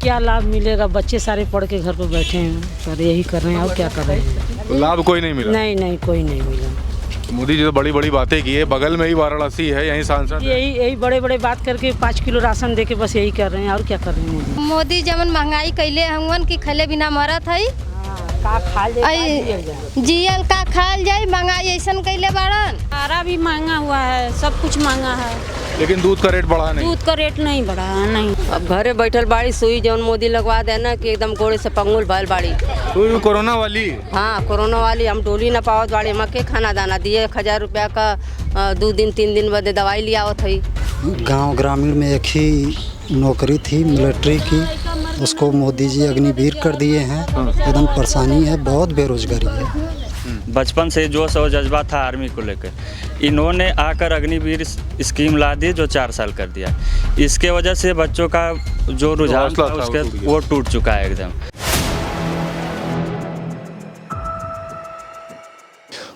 क्या लाभ मिलेगा? बच्चे सारे पढ़ के घर पर बैठे हैं सर, यही कर रहे हैं और क्या कर रहे हैं। तो लाभ कोई नहीं मिला? नहीं कोई नहीं मिला। मोदी जी तो बड़ी बड़ी बातें की है, बगल में ही वाराणसी है, यही सांसद है। यही बड़े बात करके 5 किलो राशन दे के बस यही कर रहे हैं और क्या कर रहे हैं मोदी। मोदी जमन महंगाई कैले हवन कि खले बिना मरत है जियल का खाल जाए, महंगाई ऐसा कैले बाड़न। चारा भी महंगा हुआ है, सब कुछ महंगा है, लेकिन दूध का रेट बढ़ा नहीं। दूध का रेट नहीं बढ़ा है। नहीं, अब घरे बैठल बाड़ी सुई जौन मोदी लगवा देना कि एकदम गोड़े से पंगुल भल बाड़ी। तो कोरोना वाली? हाँ कोरोना वाली, हम डोली न पावत बाड़ी, मक्के खाना दाना दिए 1000 रुपया का 2 दिन 3 दिन बाद दवाई लिया आवत है। गांव ग्रामीण में एक ही नौकरी थी मिलिट्री की, उसको मोदी जी अग्निवीर कर दिए हैं। एकदम परेशानी है, बहुत बेरोजगारी है। बचपन से जोश और जज्बा था आर्मी को लेकर, इन्होंने आकर अग्निवीर स्कीम ला दी जो 4 साल कर दिया। इसके वजह से बच्चों का जो रुझान था उसके वो टूट चुका है एकदम।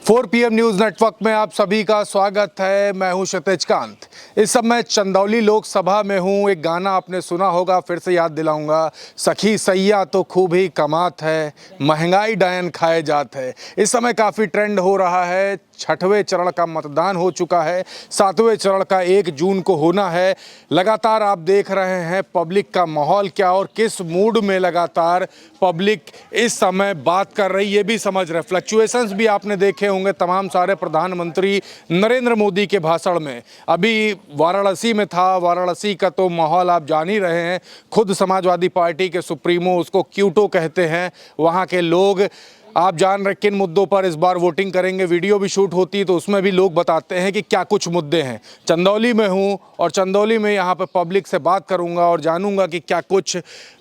4 PM न्यूज़ नेटवर्क में आप सभी का स्वागत है। मैं हूं क्षितिज कांत। इस समय चंदौली लोकसभा में हूं। एक गाना आपने सुना होगा, फिर से याद दिलाऊंगा। सखी सैया तो खूब ही कमात है, महंगाई डायन खाए जात है। इस समय काफ़ी ट्रेंड हो रहा है। 6वें चरण का मतदान हो चुका है, 7वें चरण का 1 जून को होना है। लगातार आप देख रहे हैं पब्लिक का माहौल क्या और किस मूड में लगातार पब्लिक इस समय बात कर रही है, ये भी समझ रहे। फ्लक्चुएशंस भी आपने देखे होंगे तमाम सारे प्रधानमंत्री नरेंद्र मोदी के भाषण में। अभी वाराणसी में था, वाराणसी का तो माहौल आप जान ही रहे हैं। खुद समाजवादी पार्टी के सुप्रीमो, उसको क्यूटो कहते हैं, वहाँ के लोग आप जान रहे किन मुद्दों पर इस बार वोटिंग करेंगे। वीडियो भी शूट होती है तो उसमें भी लोग बताते हैं कि क्या कुछ मुद्दे हैं। चंदौली में हूं और चंदौली में यहाँ पर पब्लिक से बात करूँगा और जानूंगा कि क्या कुछ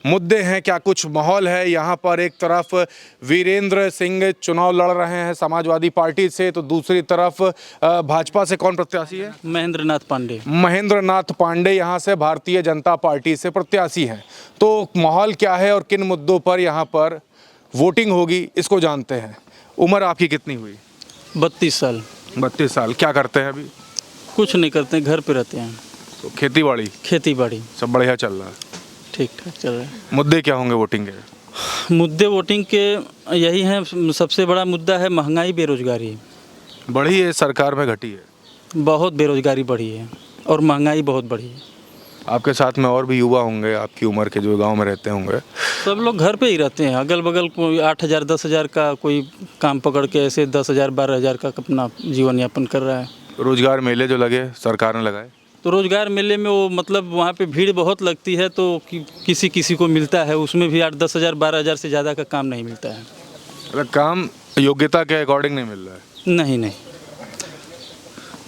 मुद्दे हैं, क्या कुछ माहौल है। यहाँ पर एक तरफ वीरेंद्र सिंह चुनाव लड़ रहे हैं समाजवादी पार्टी से, तो दूसरी तरफ भाजपा से कौन प्रत्याशी है? महेंद्र नाथ पांडे। महेंद्र नाथ पांडे यहाँ से भारतीय जनता पार्टी से प्रत्याशी हैं। तो माहौल क्या है और किन मुद्दों पर यहाँ पर वोटिंग होगी, इसको जानते हैं। उम्र आपकी कितनी हुई? 32 साल। 32 साल। क्या करते हैं अभी? कुछ नहीं करते हैं, घर पे रहते हैं। तो खेती बाड़ी सब बढ़िया चल रहा है? ठीक ठाक चल रहा है। मुद्दे क्या होंगे वोटिंग के? मुद्दे वोटिंग के यही हैं, सबसे बड़ा मुद्दा है महंगाई, बेरोजगारी। बढ़ी है सरकार में घटी है? बहुत बेरोजगारी बढ़ी है और महंगाई बहुत बढ़ी है। आपके साथ में और भी युवा होंगे आपकी उम्र के जो गांव में रहते होंगे? सब लोग घर पे ही रहते हैं, अगल बगल कोई 8,000 10,000 का कोई काम पकड़ के ऐसे 10,000 12,000 का अपना जीवन यापन कर रहा है। रोजगार मेले जो लगे सरकार ने लगाए, तो रोजगार मेले में वो मतलब वहाँ पे भीड़ बहुत लगती है, तो किसी को मिलता है, उसमें भी 8-10,000 12,000 से ज़्यादा का काम नहीं मिलता है। मतलब काम योग्यता के अकॉर्डिंग नहीं मिल रहा है? नहीं।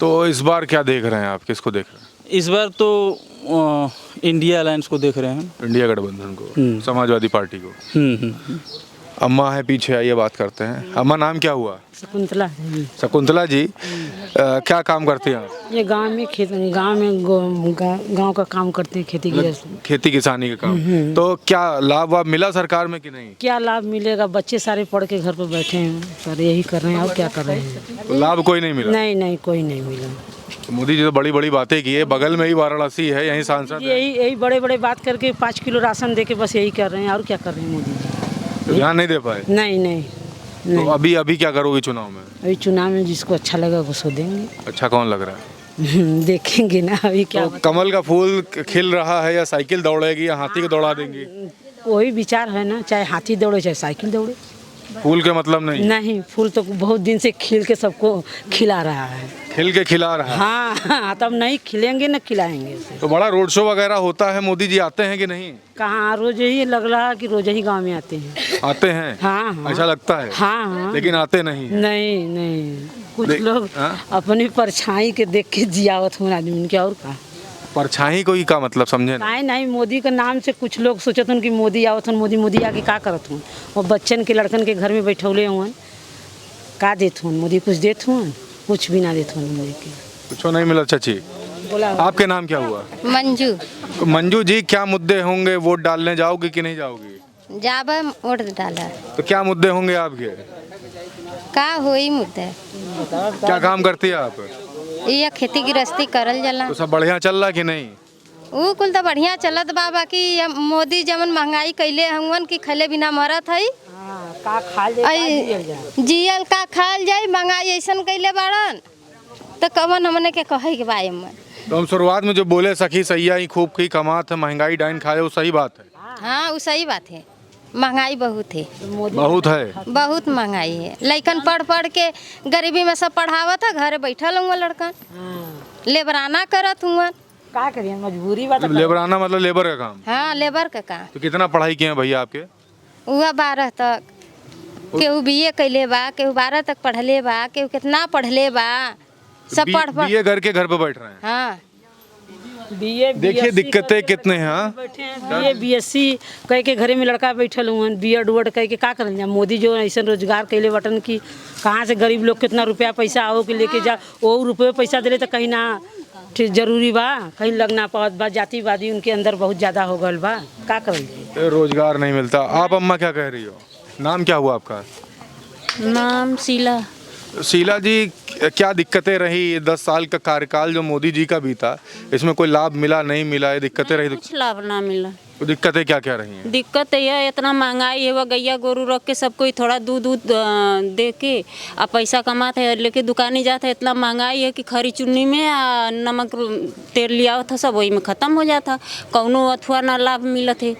तो इस बार क्या देख रहे हैं आप, किसको देख रहे हैं? इस बार तो इंडिया अलायंस को देख रहे हैं। इंडिया गठबंधन को, समाजवादी पार्टी को। अम्मा है पीछे, आइए बात करते हैं। अम्मा नाम क्या हुआ? शकुंतला। शकुंतला जी, क्या काम करती हैं आप? ये गांव का काम करते हैं, खेती किसानी का काम। तो क्या लाभ वाभ मिला सरकार में कि नहीं? क्या लाभ मिलेगा? बच्चे सारे पढ़ के घर पर बैठे हैं सर, यही कर रहे हैं और क्या कर रहे हैं। तो लाभ कोई नहीं मिला? नहीं कोई नहीं मिला। तो मोदी जी तो बड़ी बड़ी बातें की है, बगल में ही वाराणसी है, यही सांसद है। यही बड़े बात करके 5 किलो राशन दे के बस यही कर रहे हैं और क्या कर रहे हैं मोदी जी। तो ध्यान नहीं दे पाए? नहीं। तो अभी क्या करोगे चुनाव में? अभी चुनाव में जिसको अच्छा लगा उसको देंगे। अच्छा कौन लग रहा है? देखेंगे ना अभी क्या। तो कमल का फूल खिल रहा है, या साइकिल दौड़ेगी या हाथी को दौड़ा देंगी? वही विचार है ना, चाहे हाथी दौड़े चाहे साइकिल दौड़े। फूल के मतलब नहीं, फूल तो बहुत दिन से खिल के सबको खिला रहा है। खिल के खिला रहा है? हाँ, तब नहीं खिलेंगे न खिलाएंगे। तो बड़ा रोड शो वगैरह होता है, मोदी जी आते हैं कि नहीं? कहाँ, रोज ही लग रहा है कि रोज ही गांव में आते हैं। आते हैं? हाँ। अच्छा लगता है? हाँ। लेकिन आते नहीं? नहीं। कुछ लोग अपनी परछाई के देख के जियावत हूँ आदमी उनके, और का परछाई कोई का मतलब समझे नहीं। मोदी के नाम से कुछ लोग सोचत हूँ कि मोदी आवत हूँ, मोदी आके का करत हूँ। वो बच्चन के लड़कन के घर में बैठौले हुआ का देत हूँ, मोदी कुछ देत हूँ? कुछ भी ना देत हूँ मोदी के। कुछ नहीं मिला। चाची बोला। आपके नाम क्या हुआ? मंजू जी, क्या मुद्दे होंगे? वोट डालने जाओगे कि नहीं जाओगी? जाबा वोट डाला। तो क्या मुद्दे होंगे आपके? का होई मुद्दे? क्या काम करती है आप? ये खेती गृहस्थी करल जाला। तो सब बढ़िया चल रहा कि नहीं? वो कुल तो बढ़िया चलत बा, बाकी मोदी जमन महंगाई कैले हवन कि खैले बिना मरत है। का खाल जियल का खाल जाए, महंगाई ऐसन कैले बाड़न तो कवन हमने के कहे के बारे में। तो हम शुरुआत में जो बोले सखी सैया ही खूब की कमात है, महंगाई डाइन खाए, वो सही बात है। हाँ वो सही बात है, महंगाई बहुत है, बहुत है, बहुत महंगाई है। लइकन पढ़ पढ़ के गरीबी में सब पढ़ावत है, घरे बैठल हुआ लड़कन लेबराना करत हुआ। का करिए, मजबूरी बात। लेबराना मतलब लेबर का काम। हाँ लेबर का काम। तो कितना पढ़ाई किए हैं भैया आपके? हुआ 12 तक, केहू BA कैले बा, केहू 12 तक पढ़ले बा, केहू कितना पढ़ले बा, सब पढ़ पढ़ BA करके घर पे बैठ रहे हैं। हाँ BA देखिए दिक्कतें कितने हैं। हाँ? बैठे हैं, BA BSc कह के घरे में लड़का बैठल हुआ, B.Ed उड कह के का करल जा। मोदी जो ऐसा रोजगार कैले बटन की कहाँ से गरीब लोग कितना रुपया पैसा आओ के लेके जा, वो रुपये पैसा दिले तो कहीं ना ठीक जरूरी बा, कहीं लग ना पावत बा। जातिवादी उनके अंदर बहुत ज़्यादा हो गल बा, का करल जाए। रोजगार नहीं मिलता। आप अम्मा क्या कह रही हो? नाम क्या हुआ आपका? नाम शीला। शीला जी, क्या दिक्कतें रही 10 साल का कार्यकाल जो मोदी जी का बीता, इसमें कोई लाभ मिला नहीं मिला, ये दिक्कतें रही? कुछ लाभ ना मिला। तो दिक्कतें क्या क्या रही हैं? दिक्कत यह है, इतना महंगाई है, वह गैया गोरू रख के सब कोई थोड़ा दूध दे के आ पैसा कमाते है, लेके दुकानी जाते है। इतना महंगाई है कि खरी चुन्नी में नमक तेल लिया था, सब वही में ख़त्म हो जाता। कौनो अथवा ना लाभ मिलत है,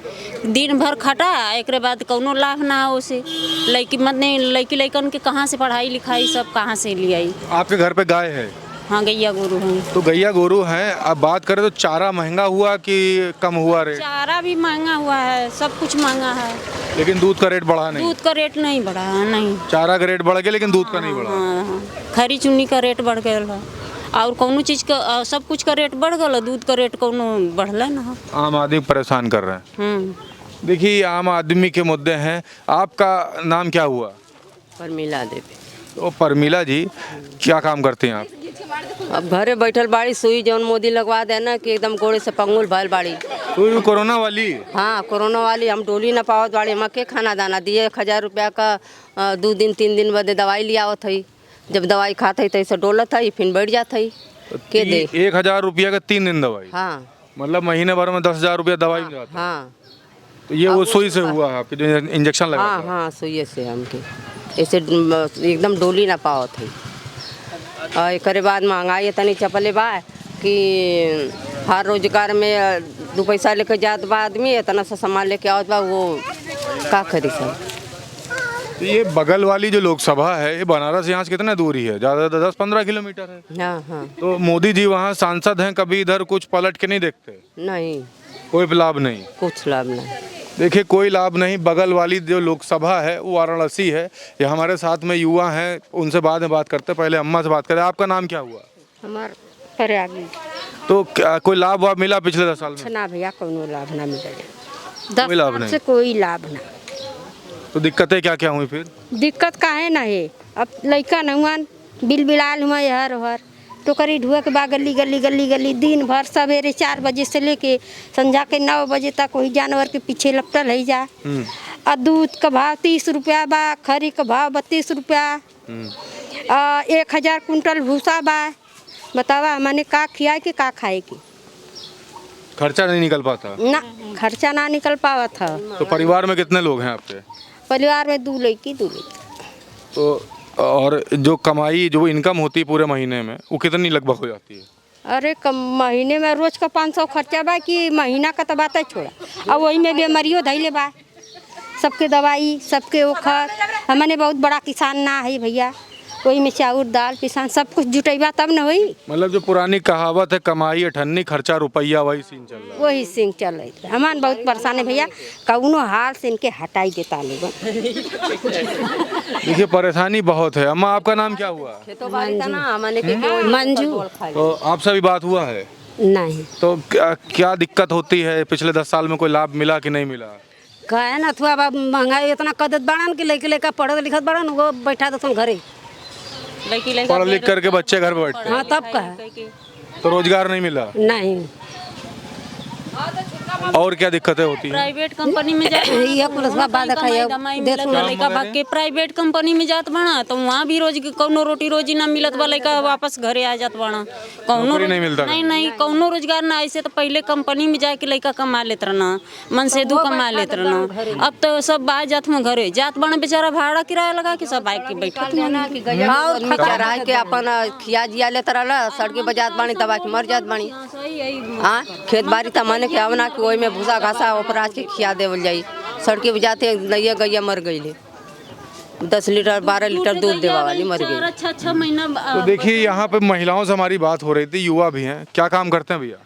दिन भर खटा एक बाद कौनो लाभ ना हो उसे। लड़की मत नहीं, लड़की लड़कन के कहाँ से पढ़ाई लिखाई सब कहाँ से लियाई। आपके घर पे गाय है? हाँ गैया गोरू हैं। तो गैया गोरू हैं। अब बात करें तो चारा महंगा हुआ कि कम हुआ रेट? चारा भी महंगा हुआ है, सब कुछ महंगा है, लेकिन दूध का रेट बढ़ा नहीं? दूध का रेट नहीं बढ़ा है। नहीं, चारा का रेट बढ़ गया लेकिन दूध का नहीं बढ़ा। हाँ, खरी चुन्नी का रेट बढ़ गया है, और कौनो चीज़ का सब कुछ का रेट बढ़ गया, दूध का रेट कौनो बढ़ला ना। आम आदमी परेशान कर रहे हैं। देखिए आम आदमी के मुद्दे हैं। आपका नाम क्या हुआ? परमिला देवी। तो परमिला जी, क्या काम करते हैं आप? अब घरे बैठल बाड़ी, सुई जौन मोदी लगवा देना कि एकदम गोड़े से पंगुल भल बाड़ी। तो कोरोना वाली? हाँ कोरोना वाली। हम डोली ना पावत बाड़ी, मक्के खाना दाना दिए 1000 रुपया का 2 दिन 3 दिन बदे दवाई लिया आवत है। जब दवाई खाते ही तैसे डोलत है, फिर बैठ जाता है के दे। 1000 रुपया का 3 दिन दवाई? हाँ मतलब महीने भर में 10,000 रुपया दवाई में जाता है। हाँ। तो ये वो सुई से हुआ है आपके जो इंजेक्शन लगा? हाँ हाँ सुई से हमके ऐसे एकदम डोली ना पावत है। और एक बाद महंगाई तनी चपले बा कि हर रोजगार में 2 पैसा लेके जात बा आदमी, इतना सा सामान लेके आवत बा, वो का करी सब। तो ये बगल वाली जो लोकसभा है, ये बनारस यहाँ से कितना दूरी है? ज़्यादा 10-15 किलोमीटर है। हाँ हाँ। तो मोदी जी वहाँ सांसद हैं, कभी इधर कुछ पलट के नहीं देखते? नहीं, कोई लाभ नहीं? कुछ लाभ नहीं। देखिए कोई लाभ नहीं। बगल वाली जो लोकसभा है वो वाराणसी है। ये हमारे साथ में युवा हैं, उनसे बाद में बात करते हैं, पहले अम्मा से बात करें। आपका नाम क्या हुआ? हमार प्रयागी। तो कोई लाभ वाभ मिला पिछले 10 साल में? ना भैया कोनो लाभ ना मिले, कोई लाभ नहीं? से कोई लाभ ना। तो दिक्कतें क्या क्या हुई फिर? दिक्कत काहे ना है, अब लड़का नहुआन बिल बिलाल हुआ हर हर तो करी ढुआ के बाद गली गली गली गली दिन भर सवेरे 4 बजे से लेके संझा के 9 बजे तक वही जानवर के पीछे लपटल है जा। और दूध का भाव 30 रुपया बा, खरी का भाव 32 रुपया, 1000 कुंटल भूसा बा। बतावा मैंने का खिया के का खाए की? खर्चा नहीं निकल पाता ना, खर्चा ना निकल पावा था। तो परिवार में कितने लोग हैं आपके? परिवार में 2 लड़की। तो और जो कमाई जो इनकम होती है पूरे महीने में, वो कितनी लगभग हो जाती है? अरे महीने में रोज का 500 खर्चा बा कि महीना का तो बात है छोड़ा। अब वही में बीमारियों धैले बा, सबके दवाई सबके ओखर। हमने बहुत बड़ा किसान ना है भैया, वही में चाउर दाल पिसान सब कुछ जुटेबा तब न हुई। मतलब जो पुरानी कहावत है कमाई अठन्नी खर्चा रुपया, वही सीन चल रहा है? वही सीन चल रही है। हमान बहुत परेशान है भैया, कौनो हाल से इनके हटाई देता लोग। देखिए परेशानी बहुत है। अम्मा आपका नाम क्या हुआ? मंजू। तो आपसे भी बात हुआ है? नहीं। तो क्या दिक्कत होती है? पिछले 10 साल में कोई लाभ मिला कि नहीं मिला? कहे ना अथवा महंगाई इतना कदत बढ़न कि लड़के लड़का पढ़त लिखत बढ़न, वो बैठा दो घरे पढ़ लिख करके बच्चे घर बैठते हैं। हाँ तब कहे तो रोजगार नहीं मिला? नहीं। और क्या दिक्कतें होती हैं? प्राइवेट कंपनी में जात ये पुलिसवा बाद खाया लड़का भाग के प्राइवेट कंपनी में जात बना तो वहाँ भी रोज कौनो रोटी रोजी ना मिलत बा, लड़का वापस घरे आ जात बना। कौनो नौकरी नहीं मिलता? नहीं कौनो रोजगार ना। ऐसे तो पहले कंपनी में जाके लड़का कमा लेत रहना, मन से दू कमा लेत रहना। अब तो सब बाहर जात में घरे जात बना, बेचारा भाड़ा किराया लगा के सब आके बैठत बना। और चराय के अपन खिया जिया लेत रहला, सड़के बजात बानी दबा के मर जात बानी। हाँ, खेत बाड़ी तमाने के आवना कि ओई में भूसा घासा उपराज के खिया देवल जाई। सड़के बजाते नैया गैया मर गईले, 10 लीटर 12 लीटर दूध देवा वाली मर गई। अच्छा महीना तो देखिए यहाँ पे महिलाओं से हमारी बात हो रही थी, युवा भी हैं। क्या काम करते हैं भैया?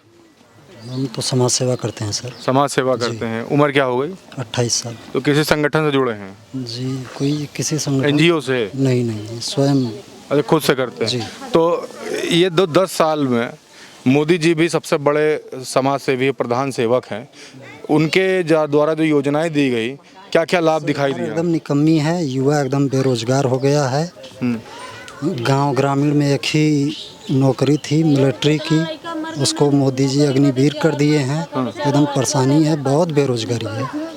हम तो समाज सेवा करते हैं सर। समाज सेवा करते हैं। उम्र क्या हो गई? 28 साल। तो किसी संगठन से जुड़े हैं? जी, कोई किसी संगठन एनजीओ से? नहीं, स्वयं। अच्छा, खुद से करते हैं। जी। तो ये 10 साल में मोदी जी भी सबसे बड़े समाज सेवी प्रधान सेवक हैं, उनके द्वारा जो योजनाएं दी गई, क्या क्या लाभ दिखाई दिया? एकदम निकम्मी है, युवा एकदम बेरोजगार हो गया है। गांव ग्रामीण में एक ही नौकरी थी मिलिट्री की, उसको मोदी जी अग्निवीर कर दिए हैं। एकदम परेशानी है, बहुत बेरोजगारी है।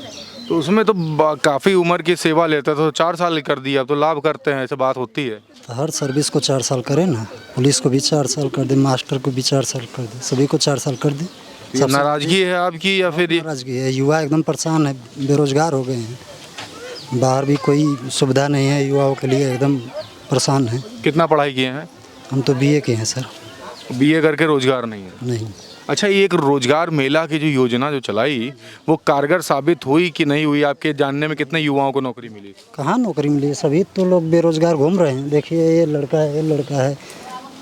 तो उसमें तो काफ़ी उम्र की सेवा लेते थे, तो 4 साल कर दिया, अब तो लाभ करते हैं, ऐसे बात होती है। तो हर सर्विस को 4 साल करें ना, पुलिस को भी 4 साल कर दे, मास्टर को भी 4 साल कर दे, सभी को 4 साल कर दे। ये नाराजगी है आपकी या फिर नाराजगी है? युवा एकदम परेशान है, बेरोजगार हो गए हैं। बाहर भी कोई सुविधा नहीं है युवाओं के लिए, एकदम परेशान है। कितना पढ़ाई किए हैं? हम तो बीए के हैं सर। बीए करके रोजगार नहीं है? नहीं। अच्छा, ये एक रोजगार मेला की जो योजना जो चलाई, वो कारगर साबित हुई कि नहीं हुई? आपके जानने में कितने युवाओं को नौकरी मिली? कहाँ नौकरी मिली? सभी तो लोग बेरोजगार घूम रहे हैं। देखिए ये लड़का है, ये लड़का है,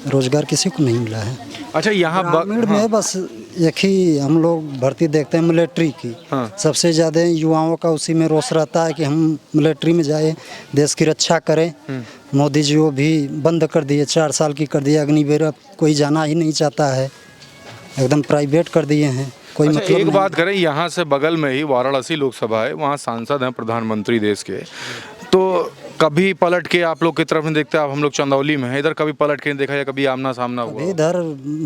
रोजगार किसी को नहीं मिला है। अच्छा, यहाँ ग्रामीण में बस एक ही हम लोग भर्ती देखते हैं मिलिट्री की। हाँ। सबसे ज़्यादा युवाओं का उसी में रोष रहता है कि हम मिलिट्री में जाए, देश की रक्षा करें। मोदी जी वो भी बंद कर दिए, 4 साल की कर दिए अग्निवीर। अब कोई जाना ही नहीं चाहता है, एकदम प्राइवेट कर दिए हैं। कोई अच्छा, मतलब एक नहीं। बात करें, यहाँ से बगल में ही वाराणसी लोकसभा है, वहाँ सांसद हैं प्रधानमंत्री देश के, तो कभी पलट के आप लोग की तरफ नहीं देखते? आप हम लोग चंदौली में हैं, इधर कभी पलट के नहीं देखा या कभी आमना सामना हुआ? इधर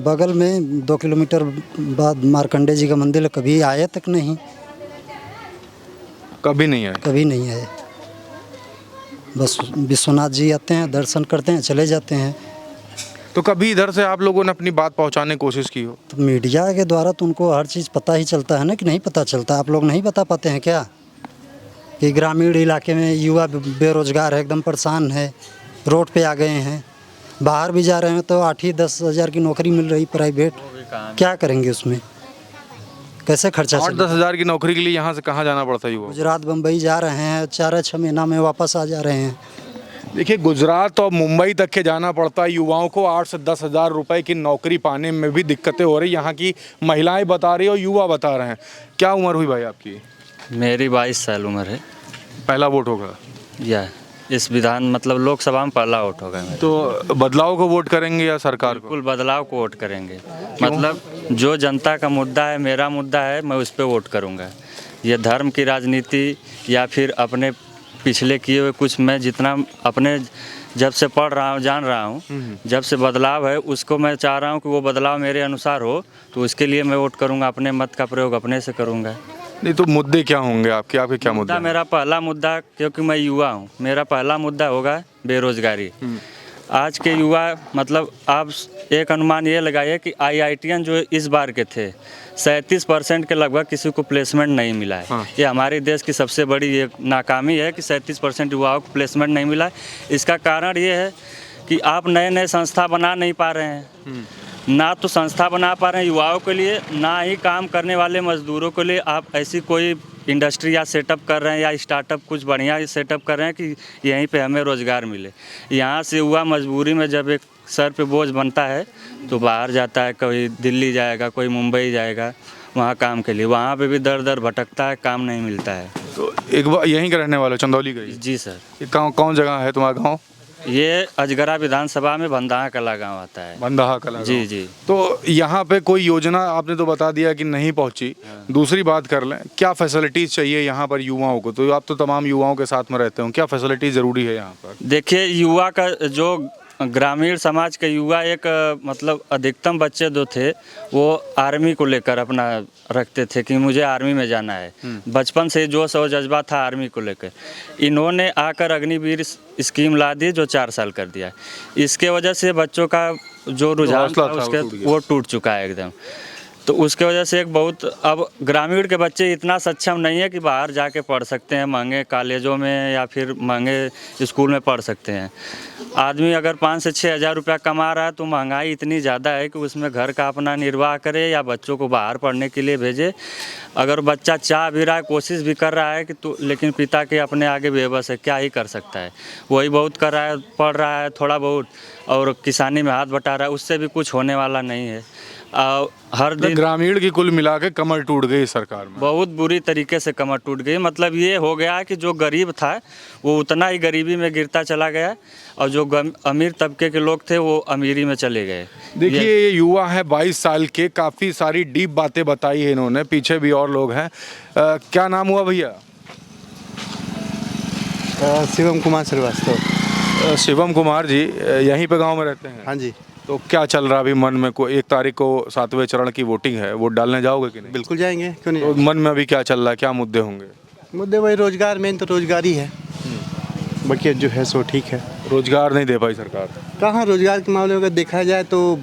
बगल में 2 किलोमीटर बाद मार्कंडे जी का मंदिर है, कभी आए तक नहीं। कभी नहीं आए? कभी नहीं आए। बस विश्वनाथ जी आते हैं, दर्शन करते हैं, चले जाते हैं। तो कभी इधर से आप लोगों ने अपनी बात पहुंचाने की कोशिश की हो? तो मीडिया के द्वारा तो उनको हर चीज़ पता ही चलता है ना, कि नहीं पता चलता? आप लोग नहीं बता पाते हैं क्या कि ग्रामीण इलाके में युवा बेरोजगार है, एकदम परेशान है, रोड पे आ गए हैं। बाहर भी जा रहे हैं तो 8-10 हज़ार की नौकरी मिल रही प्राइवेट, क्या करेंगे उसमें? कैसे खर्चा? 8-10 हज़ार की नौकरी के लिए यहाँ से कहाँ जाना पड़ता है? वो गुजरात बम्बई जा रहे हैं, 4-6 महीना में वापस आ जा रहे हैं। देखिए, गुजरात और मुंबई तक के जाना पड़ता है युवाओं को। 8 से 10 हज़ार रुपए की नौकरी पाने में भी दिक्कतें हो रही, यहाँ की महिलाएं बता रही और युवा बता रहे हैं। क्या उम्र हुई भाई आपकी? मेरी 22 साल उम्र है। पहला वोट होगा? या इस विधान मतलब लोकसभा में पहला वोट होगा मेरा। तो बदलाव को वोट करेंगे या सरकार को? बिल्कुल बदलाव को वोट करेंगे। मतलब जो जनता का मुद्दा है, मेरा मुद्दा है, मैं उस पर वोट करूँगा। ये धर्म की राजनीति या फिर अपने पिछले किए हुए कुछ, मैं जितना अपने जब से पढ़ रहा हूँ, जान रहा हूँ, जब से बदलाव है उसको मैं चाह रहा हूँ कि वो बदलाव मेरे अनुसार हो, तो उसके लिए मैं वोट करूँगा। अपने मत का प्रयोग अपने से करूँगा। नहीं तो मुद्दे क्या होंगे आपके? आपके क्या मुद्दा? मेरा पहला मुद्दा, क्योंकि मैं युवा हूँ, मेरा पहला मुद्दा होगा बेरोजगारी। आज के युवा मतलब आप एक अनुमान ये लगाइए कि IITian जो इस बार के थे 37% के लगभग किसी को प्लेसमेंट नहीं मिला है। हाँ। ये हमारे देश की सबसे बड़ी ये नाकामी है कि 37% युवाओं को प्लेसमेंट नहीं मिला है। इसका कारण ये है कि आप नए नए संस्था बना नहीं पा रहे हैं। ना तो संस्था बना पा रहे हैं युवाओं के लिए, ना ही काम करने वाले मजदूरों के लिए आप ऐसी कोई इंडस्ट्री या सेटअप कर रहे हैं या स्टार्टअप कुछ बढ़िया सेटअप कर रहे हैं कि यहीं पे हमें रोज़गार मिले। यहाँ से युवा मजबूरी में जब एक सर पे बोझ बनता है तो बाहर जाता है, कोई दिल्ली जाएगा, कोई मुंबई जाएगा वहाँ काम के लिए। वहाँ पे भी दर दर भटकता है, काम नहीं मिलता है। तो एक बार यहीं का रहने वाला, चंदौली का? जी सर। ये कौन जगह है तुम्हारा गाँव? ये अजगरा विधानसभा में बंदाहा कला गाँव आता है। बंदाहा कला? जी जी। तो यहाँ पे कोई योजना आपने तो बता दिया कि नहीं पहुँची। दूसरी बात कर लें, क्या फैसिलिटीज़ चाहिए यहाँ पर युवाओं को? तो आप तो तमाम युवाओं के साथ में रहते हो, क्या फैसिलिटीज़ ज़रूरी है यहाँ पर? देखिए, युवा का जो ग्रामीण समाज के युवा एक मतलब अधिकतम बच्चे जो थे वो आर्मी को लेकर अपना रखते थे कि मुझे आर्मी में जाना है। बचपन से जोश और जज्बा था आर्मी को लेकर। इन्होंने आकर अग्निवीर स्कीम ला दी जो 4 साल कर दिया। इसके वजह से बच्चों का जो रुझान था उसके वो टूट चुका है एकदम। तो उसके वजह से एक बहुत अब ग्रामीण के बच्चे इतना सक्षम नहीं है कि बाहर जाके पढ़ सकते हैं महंगे कॉलेजों में या फिर महंगे स्कूल में पढ़ सकते हैं। आदमी अगर 5 से 6 हज़ार रुपया कमा रहा है तो महंगाई इतनी ज़्यादा है कि उसमें घर का अपना निर्वाह करे या बच्चों को बाहर पढ़ने के लिए भेजे। अगर बच्चा चाह भी रहा है, कोशिश भी कर रहा है कि तो लेकिन पिता के अपने आगे बेबस है, क्या ही कर सकता है। वही बहुत कर रहा है, पढ़ रहा है थोड़ा बहुत और किसानी में हाथ बटा रहा है, उससे भी कुछ होने वाला नहीं है। हर दिन ग्रामीण की कुल मिला के कमर टूट गई सरकार में। बहुत बुरी तरीके से कमर टूट गई। मतलब ये हो गया कि जो गरीब था वो उतना ही गरीबी में गिरता चला गया और जो अमीर तबके के लोग थे वो अमीरी में चले गए। देखिए ये युवा है 22 साल के, काफ़ी सारी डीप बातें बताई है इन्होंने। पीछे भी और लोग हैं। क्या नाम हुआ भैया? शिवम कुमार श्रीवास्तव। शिवम कुमार जी यहीं पे गांव में रहते हैं? हाँ जी। तो क्या चल रहा अभी मन में? को 1 तारीख को 7वें चरण की वोटिंग है, वोट डालने जाओगे कि नहीं? बिल्कुल जाएंगे, क्यों नहीं। तो मन में अभी क्या चल रहा है, क्या मुद्दे होंगे? मुद्दे वही रोजगार, मेन तो रोजगार ही है। बाकी जो है सो ठीक है। रोजगार नहीं दे पाई सरकार। कहाँ रोजगार के मामले में अगर देखा जाए तो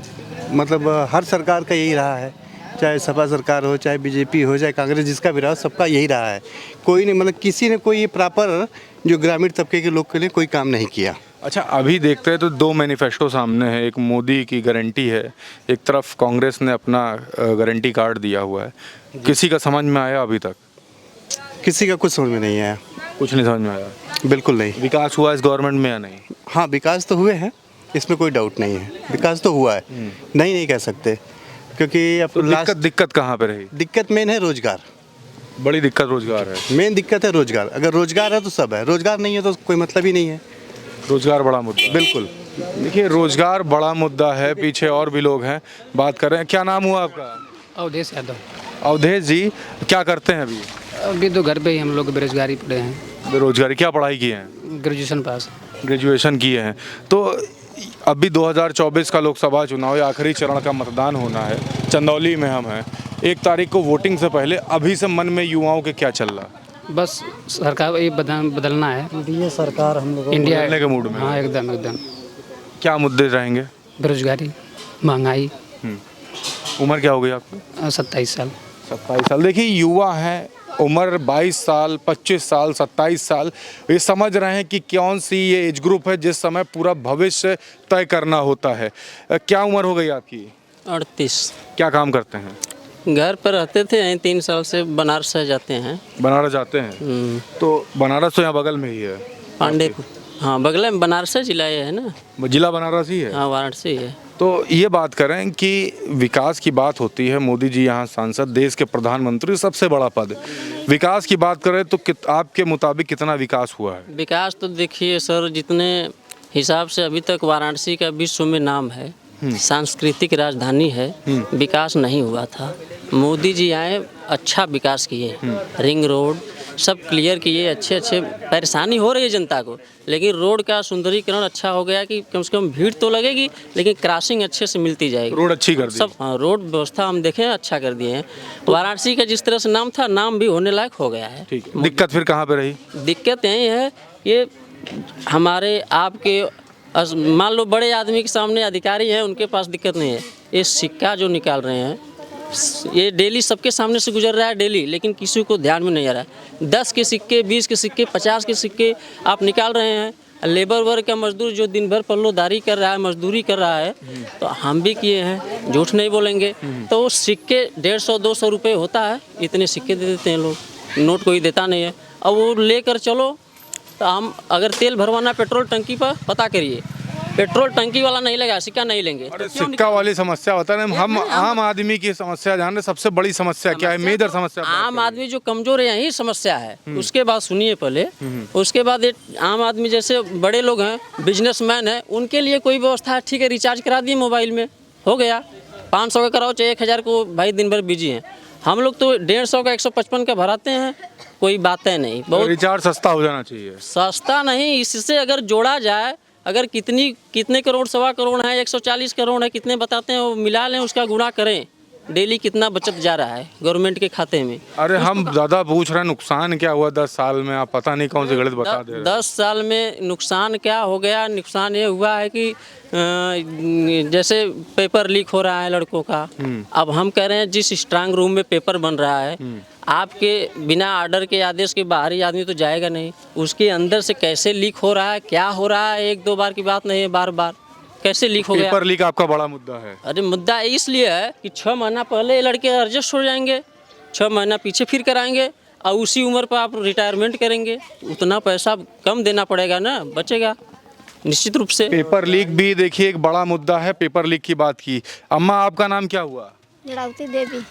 मतलब हर सरकार का यही रहा है, चाहे सपा सरकार हो, चाहे बीजेपी हो, चाहे कांग्रेस, जिसका भी रहा सबका यही रहा है। कोई नहीं, मतलब किसी ने कोई ये प्रॉपर जो ग्रामीण तबके के लोग के लिए कोई काम नहीं किया। अच्छा अभी देखते हैं तो 2 मैनिफेस्टो सामने है। एक मोदी की गारंटी है, एक तरफ कांग्रेस ने अपना गारंटी कार्ड दिया हुआ है। किसी का समझ में आया अभी तक? किसी का कुछ समझ में नहीं आया। कुछ नहीं समझ में आया? बिल्कुल नहीं। विकास हुआ इस गवर्नमेंट में या नहीं? हाँ, विकास तो हुए हैं, इसमें कोई डाउट नहीं है। विकास तो हुआ है, नहीं कह सकते, क्योंकि अब तो दिक्कत कहाँ पे रही? दिक्कत मेन है रोजगार। बड़ी दिक्कत रोजगार है। मेन दिक्कत है रोजगार। अगर रोजगार है तो सब है, रोजगार नहीं है तो कोई मतलब ही नहीं है। रोजगार बड़ा मुद्दा। बिल्कुल। देखिए रोजगार बड़ा मुद्दा है। पीछे और भी लोग हैं, बात कर रहे हैं। क्या नाम हुआ आपका? अवधेश यादव। अवधेश जी क्या करते हैं अभी? अभी तो घर पे ही हम लोग बेरोजगारी पड़े हैं। बेरोजगारी, क्या पढ़ाई की है? Graduation pass. ग्रेजुएशन किए हैं। तो अभी 2024 का लोकसभा चुनाव है, आखिरी चरण का मतदान होना है। चंदौली में हम हैं। 1 तारीख को वोटिंग से पहले अभी से मन में युवाओं के क्या चल रहा है? बस सरकार ये बदलना है। ये सरकार हम लोग इंडिया बदलने के मूड में। हाँ एकदम। क्या मुद्दे रहेंगे? बेरोजगारी, महंगाई। उम्र क्या हो गई आपकी? 27 साल। 27 साल। देखिए युवा हैं, उम्र 22 साल, 25 साल, 27 साल। ये समझ रहे हैं कि कौन सी ये एज ग्रुप है जिस समय पूरा भविष्य तय करना होता है। क्या उम्र हो गई आपकी? 38। क्या काम करते हैं? घर पर रहते थे, यहीं 3 साल से बनारस जाते हैं। बनारस जाते हैं? तो बनारस तो यहाँ बगल में ही है। पांडे, हाँ बगल में बनारस जिला है ना। जिला बनारस ही है? हाँ वाराणसी है। तो ये बात करें कि विकास की बात होती है, मोदी जी यहाँ सांसद, देश के प्रधानमंत्री, सबसे बड़ा पद। विकास की बात करें तो आपके मुताबिक कितना विकास हुआ है? विकास तो देखिए सर, जितने हिसाब से अभी तक वाराणसी का विश्व में नाम है, सांस्कृतिक राजधानी है, विकास नहीं हुआ था। मोदी जी आए, अच्छा विकास किए, रिंग रोड सब क्लियर किए, अच्छे परेशानी हो रही है जनता को, लेकिन रोड का सुंदरीकरण अच्छा हो गया कि कम से कम भीड़ तो लगेगी लेकिन क्रॉसिंग अच्छे से मिलती जाएगी। रोड अच्छी कर दी सब। हाँ, रोड व्यवस्था हम देखें अच्छा कर दिए हैं। वाराणसी का जिस तरह से नाम था, नाम भी होने लायक हो गया है। ठीक है। दिक्कत फिर कहाँ पे रही? दिक्कत यही है, ये हमारे आपके मान लो बड़े आदमी के सामने अधिकारी हैं, उनके पास दिक्कत नहीं है। ये सिक्का जो निकाल रहे हैं, ये डेली सबके सामने से गुजर रहा है डेली, लेकिन किसी को ध्यान में नहीं आ रहा है। 10 के सिक्के, 20 के सिक्के, 50 के सिक्के आप निकाल रहे हैं। लेबर वर्ग का मजदूर जो दिन भर पल्लोदारी कर रहा है, मजदूरी कर रहा है, तो हम भी किए हैं, झूठ नहीं बोलेंगे। तो वो सिक्के 150-200 रुपये होता है, इतने सिक्के दे देते हैं लोग, नोट कोई देता नहीं है। अब वो लेकर चलो, तो हम अगर तेल भरवाना पेट्रोल टंकी पर पता करिए, पेट्रोल टंकी वाला नहीं लगा, सिक्का नहीं लेंगे। अरे सिक्का वाली समस्या होता है। हम आम आदमी की समस्या जान रहे, सबसे बड़ी समस्या क्या है? मेजर समस्या आम आदमी जो कमजोर है, यही समस्या है। उसके बाद सुनिए पहले, उसके बाद आम आदमी जैसे बड़े लोग हैं, बिजनेसमैन हैं, उनके लिए कोई व्यवस्था है? ठीक है, रिचार्ज करा दिए मोबाइल में, हो गया। 500 का कराओ चाहे 1000 को, भाई दिन भर बिजी हैं। हम लोग तो 150 का 155 का भराते हैं, कोई बातें नहीं। बहुत रिचार्ज सस्ता हो जाना चाहिए। सस्ता नहीं, इससे अगर जोड़ा जाए अगर कितने करोड़, 1.25 करोड़ है, 140 करोड़ है, कितने बताते हैं वो मिला लें, उसका गुणा करें, डेली कितना बचत जा रहा है गवर्नमेंट के खाते में। अरे हम ज़्यादा पूछ रहे हैं नुकसान क्या हुआ 10 साल में, आप पता नहीं कौन सी गलत बता दे रहे हैं। 10 साल में नुकसान क्या हो गया? नुकसान ये हुआ है कि जैसे पेपर लीक हो रहा है लड़कों का। अब हम कह रहे हैं जिस स्ट्रांग रूम में पेपर बन रहा है, आपके बिना आर्डर के, आदेश के बाहरी आदमी तो जाएगा नहीं। उसके अंदर से कैसे लीक हो रहा है, क्या हो रहा है, 1-2 बार की बात नहीं है, बार बार कैसे लीक हो गया। पेपर लीक आपका बड़ा मुद्दा है। अरे मुद्दा इसलिए है कि 6 महीना पहले ये लड़के एडजस्ट हो जाएंगे, 6 महीना पीछे फिर कराएंगे, और उसी उम्र पर आप रिटायरमेंट करेंगे, उतना पैसा कम देना पड़ेगा ना, बचेगा निश्चित रूप से। पेपर लीक भी देखिए एक बड़ा मुद्दा है। पेपर लीक की बात की। अम्मा आपका नाम क्या हुआ? जड़ावती देवी।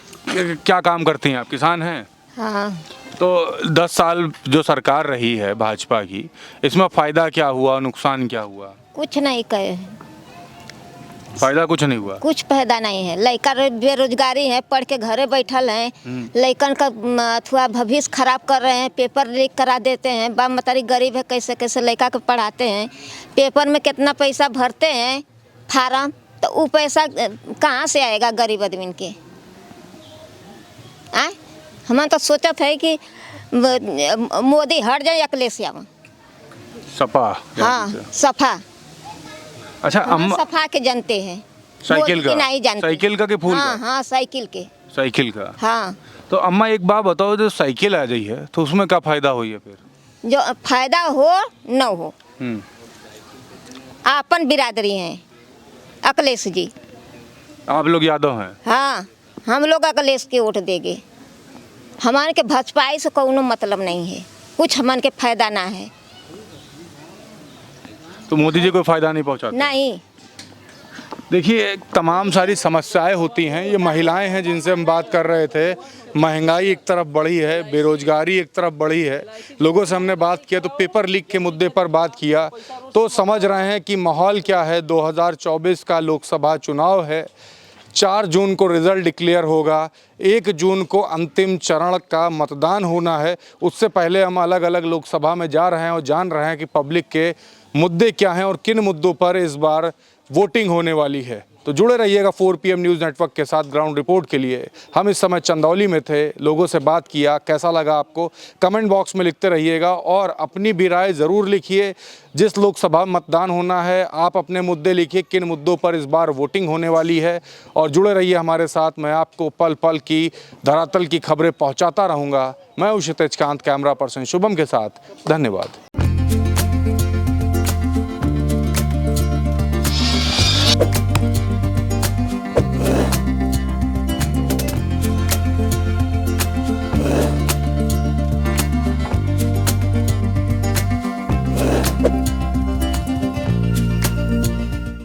क्या काम करती हैं आप? किसान हैं? हाँ। तो 10 साल जो सरकार रही है भाजपा की, इसमें फ़ायदा क्या हुआ, नुकसान क्या हुआ? कुछ नहीं कहे, फायदा कुछ नहीं हुआ। कुछ फायदा नहीं है। लड़का बेरोजगारी है, पढ़ के घरे बैठल हैं, लड़कन का अथवा भविष्य खराब कर रहे हैं, पेपर लीक करा देते हैं। बाप मतारी गरीब है, कैसे कैसे लड़का को पढ़ाते हैं, पेपर में कितना पैसा भरते हैं फार्म, तो वो पैसा कहाँ से आएगा गरीब आदमी के? आए हम तो सोचत है कि मोदी हट जाए, अखिलेश यादव। सपा? हाँ, सफा। अच्छा अम्मा, सफा के जानते हैं, साइकिल का? नहीं जानते। साइकिल का के फूल हाँ, का? हाँ साइकिल के। साइकिल का। हाँ। तो अम्मा एक बात बताओ, जो साइकिल आ गई है तो उसमें क्या फायदा हुई है फिर? जो फायदा हो न हो, आपन बिरादरी हैं अखिलेश जी। आप लोग यादव हैं? हाँ, हम लोग अखिलेश के वोट देंगे। हमारे के भाजपाई से कोनो मतलब नहीं है, कुछ हमारे के फायदा ना है। तो मोदी जी कोई फायदा नहीं पहुंचाते? नहीं। देखिए तमाम सारी समस्याएं होती हैं। ये महिलाएं हैं जिनसे हम बात कर रहे थे। महंगाई एक तरफ बढ़ी है, बेरोजगारी एक तरफ बढ़ी है। लोगों से हमने बात किया तो पेपर लीक के मुद्दे पर बात किया, तो समझ रहे हैं कि माहौल क्या है। 2024 का लोकसभा चुनाव है, 4 जून को रिज़ल्ट डिक्लेयर होगा, 1 जून को अंतिम चरण का मतदान होना है। उससे पहले हम अलग अलग लोकसभा में जा रहे हैं और जान रहे हैं कि पब्लिक के मुद्दे क्या हैं और किन मुद्दों पर इस बार वोटिंग होने वाली है। तो जुड़े रहिएगा 4 PM न्यूज़ नेटवर्क के साथ ग्राउंड रिपोर्ट के लिए। हम इस समय चंदौली में थे, लोगों से बात किया। कैसा लगा आपको कमेंट बॉक्स में लिखते रहिएगा और अपनी भी राय ज़रूर लिखिए। जिस लोकसभा मतदान होना है, आप अपने मुद्दे लिखिए, किन मुद्दों पर इस बार वोटिंग होने वाली है। और जुड़े रहिए हमारे साथ, मैं आपको पल पल की धरातल की खबरें पहुँचाता रहूँगा। मैं हूँ क्षितिज कांत, कैमरा पर्सन शुभम के साथ। धन्यवाद।